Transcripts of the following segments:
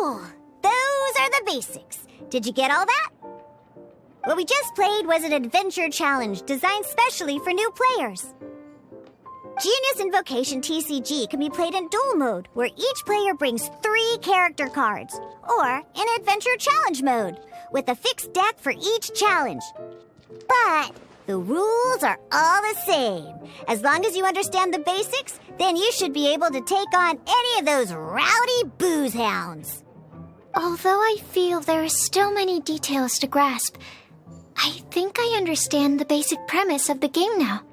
Cool! Those are the basics. Did you get all that? What we just played was an adventure challenge designed specially for new players. Genius Invocation TCG can be played in duel mode, where each player brings 3 character cards, or in adventure challenge mode, with a fixed deck for each challenge. But the rules are all the same. As long as you understand the basics, then you should be able to take on any of those rowdy booze hounds. Although I feel there are still many details to grasp, I think I understand the basic premise of the game now.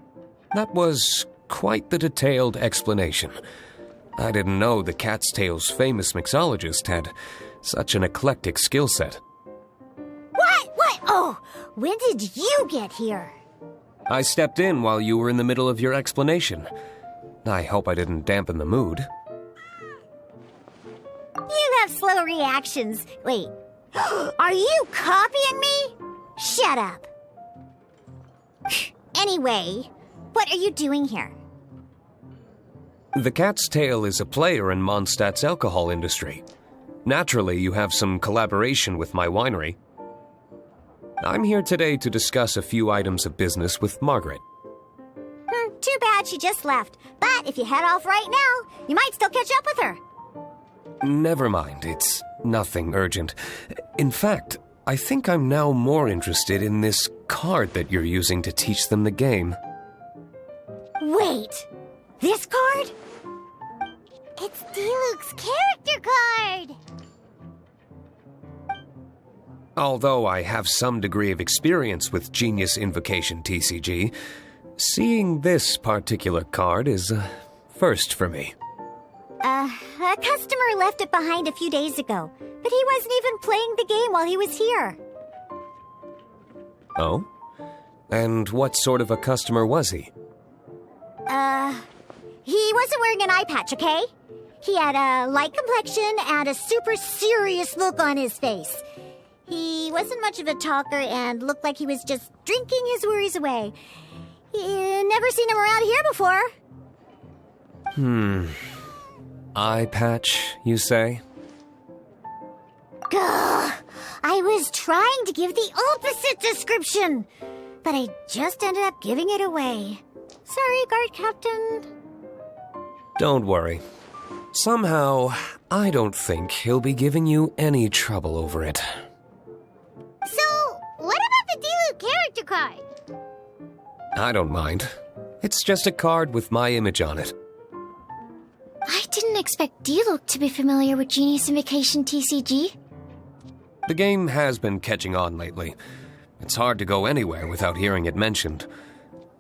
That was quite the detailed explanation. I didn't know the Cat's Tail's famous mixologist had such an eclectic skill set. What? Oh, when did you get here? I stepped in while you were in the middle of your explanation. I hope I didn't dampen the mood. You have slow reactions. Wait, are you copying me? Shut up. Anyway, what are you doing here? The Cat's Tail is a player in Mondstadt's alcohol industry. Naturally, you have some collaboration with my winery. I'm here today to discuss a few items of business with Margaret. Too bad she just left. But if you head off right now, you might still catch up with her. Never mind, it's nothing urgent. In fact, I think I'm now more interested in this card that you're using to teach them the game. Wait, this card? It's Diluc's character card! Although I have some degree of experience with Genius Invocation TCG, seeing this particular card is a first for me. A customer left it behind a few days ago, but he wasn't even playing the game while he was here. Oh? And what sort of a customer was he? He wasn't wearing an eye patch, okay? He had a light complexion and a super serious look on his face. He wasn't much of a talker and looked like he was just drinking his worries away. Never seen him around here before. Eye patch, you say? Gah! I was trying to give the opposite description, but I just ended up giving it away. Sorry, guard captain. Don't worry. Somehow, I don't think he'll be giving you any trouble over it. So, what about the Diluc character card? I don't mind. It's just a card with my image on it. I didn't expect Diluc to be familiar with Genius Invocation TCG. The game has been catching on lately. It's hard to go anywhere without hearing it mentioned.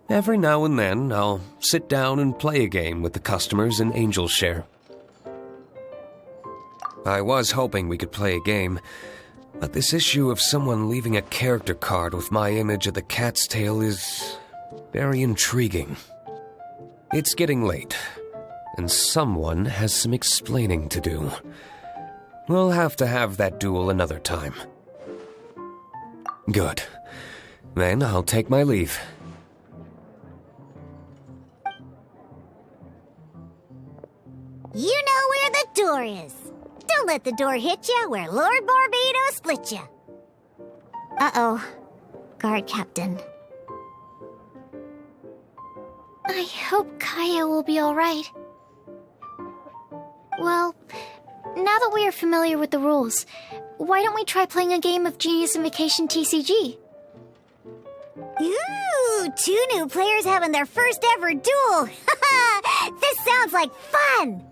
Every now and then, I'll sit down and play a game with the customers in Angel's Share. I was hoping we could play a game, but this issue of someone leaving a character card with my image of the Cat's Tail is very intriguing. It's getting late, and someone has some explaining to do. We'll have to have that duel another time. Good. Then I'll take my leave. You know where the door is. Don't let the door hit you where Lord Barbados split you. Uh-oh. Guard captain. I hope Kaya will be alright. Well, now that we are familiar with the rules, why don't we try playing a game of Genius Invocation TCG? Ooh, 2 new players having their first ever duel. This sounds like fun!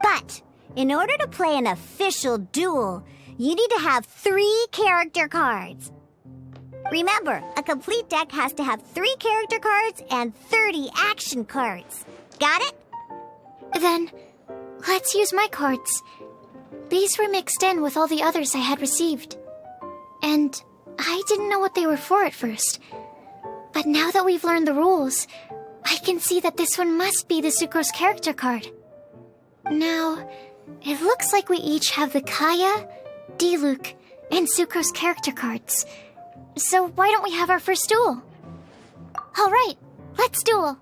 But, in order to play an official duel, you need to have 3 character cards. Remember, a complete deck has to have 3 character cards and 30 action cards. Got it? Then, let's use my cards. These were mixed in with all the others I had received. And I didn't know what they were for at first. But now that we've learned the rules, I can see that this one must be the Sucrose character card. Now, it looks like we each have the Kaya, Diluc, and Sucrose character cards. So why don't we have our first duel? All right, let's duel.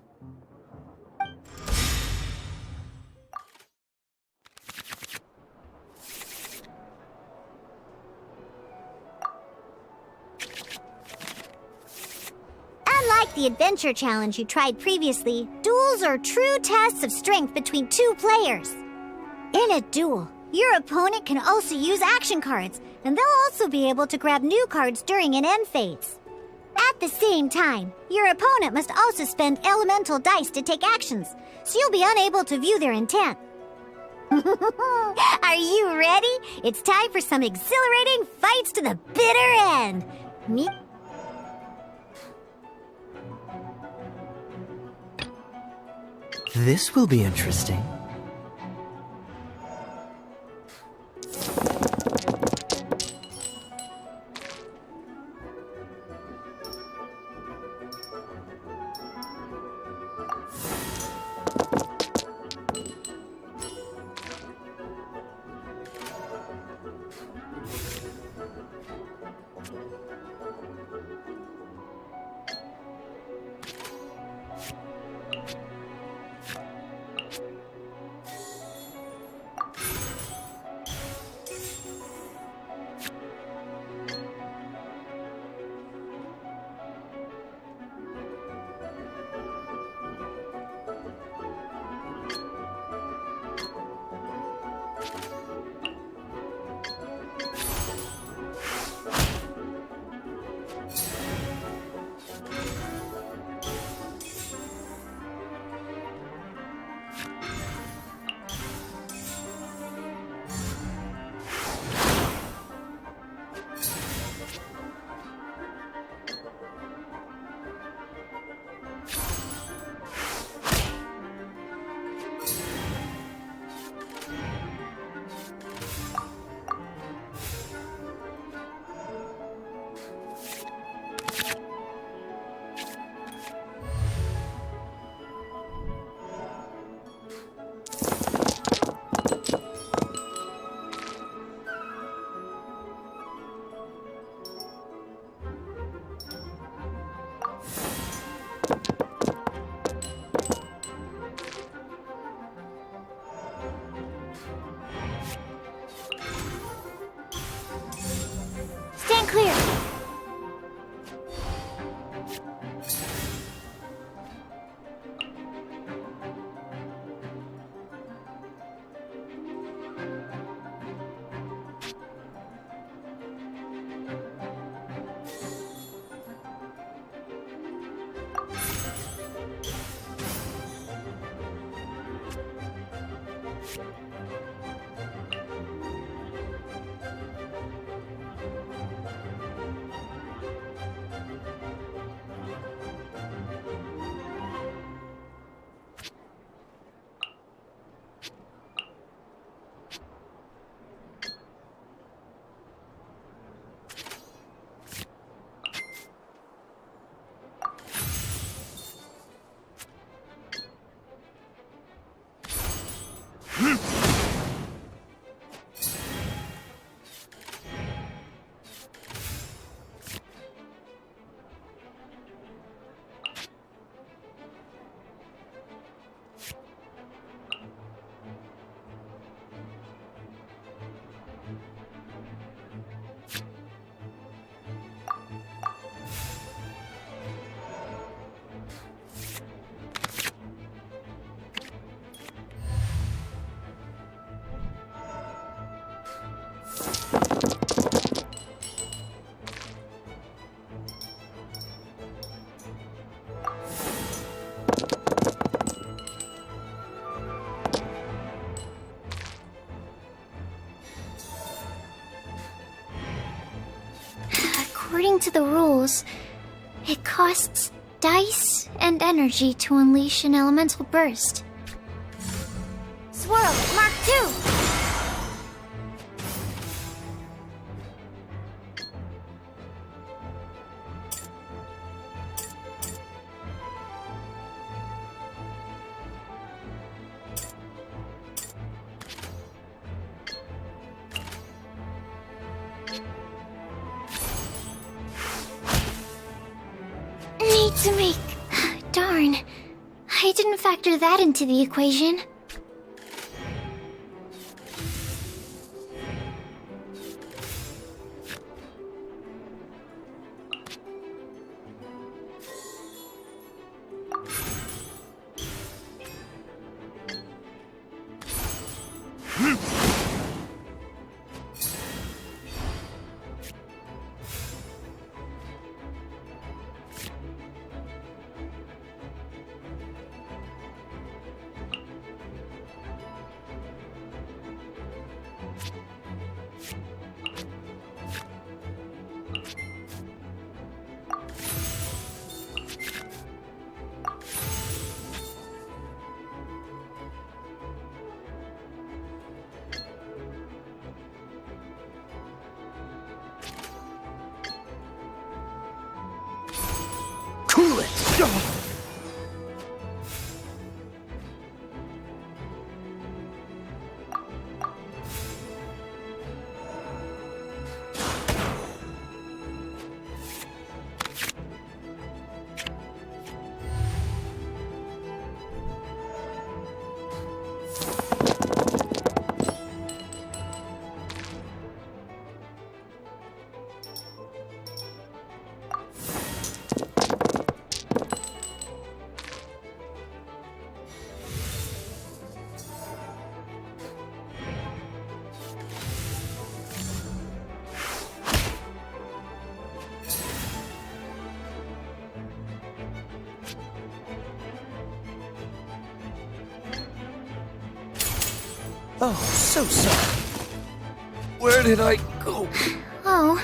Unlike the adventure challenge you tried previously, duels are true tests of strength between two players. In a duel, your opponent can also use action cards, and they'll also be able to grab new cards during an end phase. At the same time, your opponent must also spend elemental dice to take actions, so you'll be unable to view their intent. Are you ready? It's time for some exhilarating fights to the bitter end. This will be interesting. Stand clear. According to the rules, it costs dice and energy to unleash an elemental burst. Swirl, Mark 2! Need to make... Darn. I didn't factor that into the equation. Oh, so sorry. Where did I go? Oh,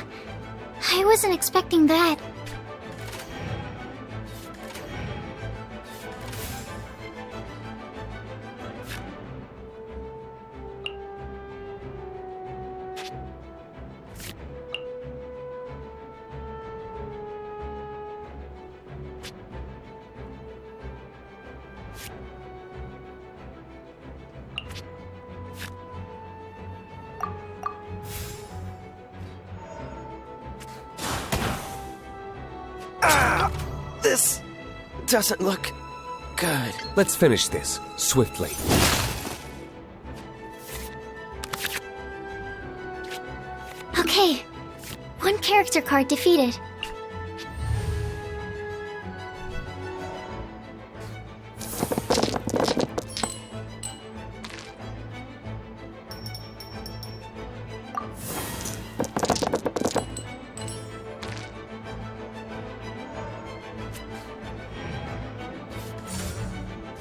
I wasn't expecting that. This doesn't look good. Let's finish this swiftly. Okay, one character card defeated.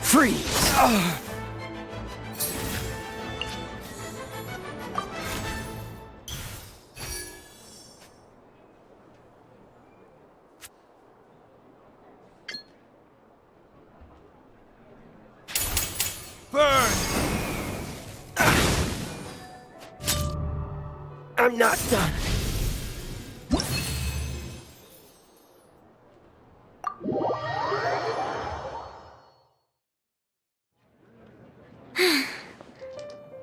Freeze! Burn! I'm not done.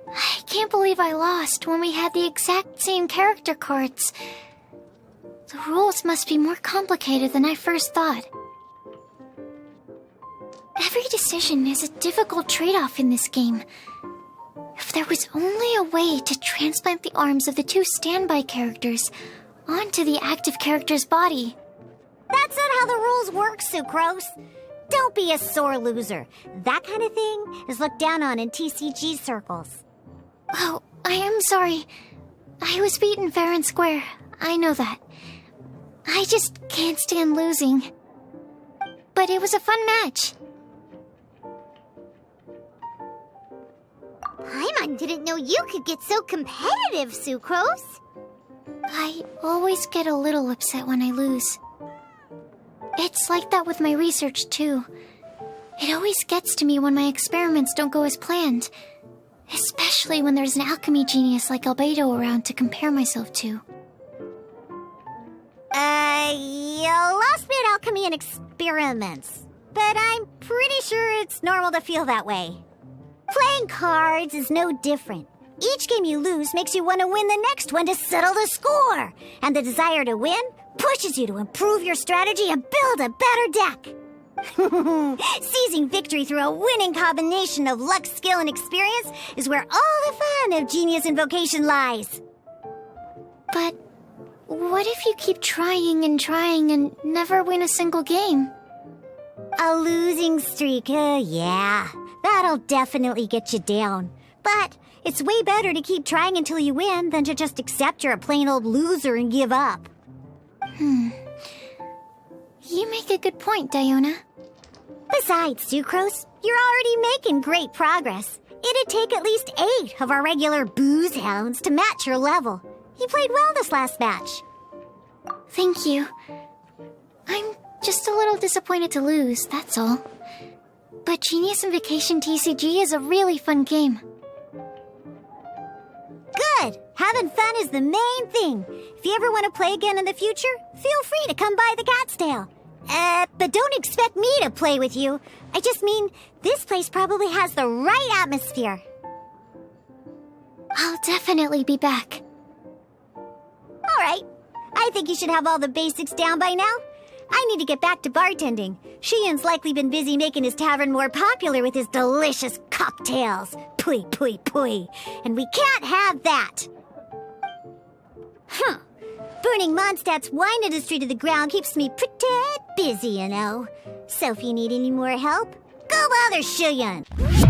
I can't believe I lost when we had the exact same character cards. The rules must be more complicated than I first thought. Every decision is a difficult trade-off in this game. If there was only a way to transplant the arms of the two standby characters onto the active character's body. That's not how the rules work, Sucrose. Don't be a sore loser. That kind of thing is looked down on in TCG circles. Oh, I am sorry. I was beaten fair and square. I know that. I just can't stand losing. But it was a fun match. Paimon didn't know you could get so competitive, Sucrose. I always get a little upset when I lose. It's like that with my research, too. It always gets to me when my experiments don't go as planned. Especially when there's an alchemy genius like Albedo around to compare myself to. You lost me at alchemy and experiments. But I'm pretty sure it's normal to feel that way. Playing cards is no different. Each game you lose makes you want to win the next one to settle the score. And the desire to win pushes you to improve your strategy and build a better deck. Seizing victory through a winning combination of luck, skill, and experience is where all the fun of Genius Invocation lies. But what if you keep trying and never win a single game? A losing streak, yeah. That'll definitely get you down. But it's way better to keep trying until you win than to just accept you're a plain old loser and give up. You make a good point, Diona. Besides, Sucrose, you're already making great progress. It'd take at least 8 of our regular booze hounds to match your level. You played well this last match. Thank you. I'm just a little disappointed to lose, that's all. But Genius Invocation TCG is a really fun game. Good! Having fun is the main thing. If you ever want to play again in the future, feel free to come by the Cat's Tail. But don't expect me to play with you. I just mean, this place probably has the right atmosphere. I'll definitely be back. All right. I think you should have all the basics down by now. I need to get back to bartending. Shiyan's likely been busy making his tavern more popular with his delicious cocktails. Pui, pui, pui. And we can't have that. Burning Mondstadt's wine industry to the ground keeps me pretty busy, you know. So if you need any more help, go bother Shiyan.